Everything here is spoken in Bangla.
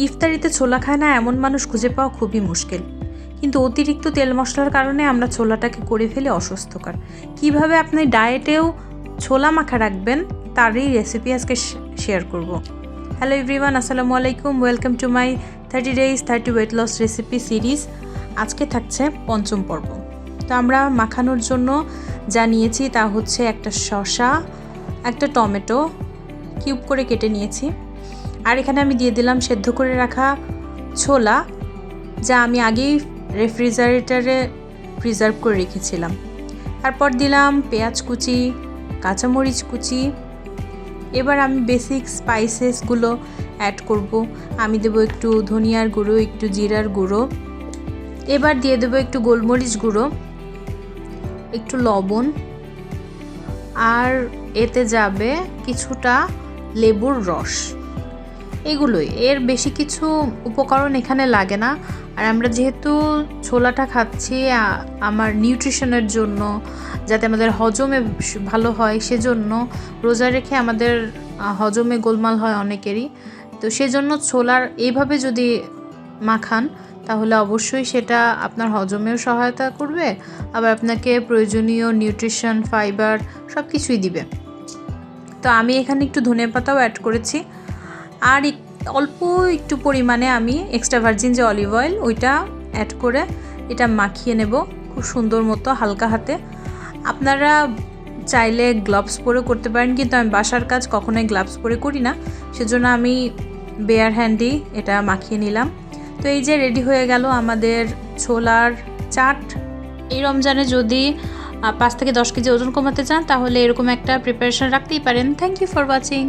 ইফতারিতে ছোলা খায় না এমন মানুষ খুঁজে পাওয়া খুবই মুশকিল, কিন্তু অতিরিক্ত তেল মশলার কারণে আমরা ছোলাটাকে করে ফেলে অস্বাস্থ্যকর। কিভাবে আপনি ডায়েটেও ছোলা মাখা রাখবেন তারই রেসিপি আজকে শেয়ার করব। হ্যালো এভরিওয়ান, আসসালামু আলাইকুম, welcome to my 30 days 30 weight loss recipe series. আজকে থাকছে পঞ্চম পর্ব। তো আমরা মাখানোর জন্য যা নিয়েছি তা হচ্ছে একটা শসা, একটা টমেটো কিউব করে কেটে নিয়েছি, আর এখানে আমি দিয়ে দিলাম সেদ্ধ করে রাখা ছোলা, যা আমি আগেই রেফ্রিজারেটরে প্রিজার্ভ করে রেখেছিলাম। তারপর দিলাম পেঁয়াজ কুচি, কাঁচামরিচ কুচি। এবার আমি বেসিক স্পাইসেসগুলো অ্যাড করব। আমি দেবো একটু ধনিয়ার গুঁড়ো, একটু জিরার গুঁড়ো, এবার দিয়ে দেবো একটু গোলমরিচ গুঁড়ো, একটু লবণ, আর এতে যাবে কিছুটা লেবুর রস। এগুলোই, এর বেশি কিছু উপকরণ এখানে লাগে না। আর আমরা যেহেতু ছোলাটা খাচ্ছি আমার নিউট্রিশনের জন্য, যাতে আমাদের হজমে ভালো হয়, সেজন্য রোজা রেখে আমাদের হজমে গোলমাল হয় অনেকেরই, তো সেজন্য ছোলার এইভাবে যদি মাখান তাহলে অবশ্যই সেটা আপনার হজমেও সহায়তা করবে, আবার আপনাকে প্রয়োজনীয় নিউট্রিশন, ফাইবার সব কিছুই দিবে। তো আমি এখানে একটু ধনেপাতাও অ্যাড করেছি, আর অল্প একটু পরিমাণে আমি এক্সট্রা ভার্জিন যে অলিভ অয়েল ওইটা অ্যাড করে এটা মাখিয়ে নেব খুব সুন্দর মতো হালকা হাতে। আপনারা চাইলে গ্লাভস পরে করতে পারেন, কিন্তু আমি বাসার কাজ কখনোই গ্লাভস পরে করি না, সেজন্য আমি বেয়ার হ্যান্ডেই এটা মাখিয়ে নিলাম। তো এই যে রেডি হয়ে গেল আমাদের ছোলার চাট। এই রমজানে যদি 5 থেকে 10 কেজি ওজন কমাতে চান তাহলে এরকম একটা প্রিপারেশন রাখতেই পারেন। Thank you for watching.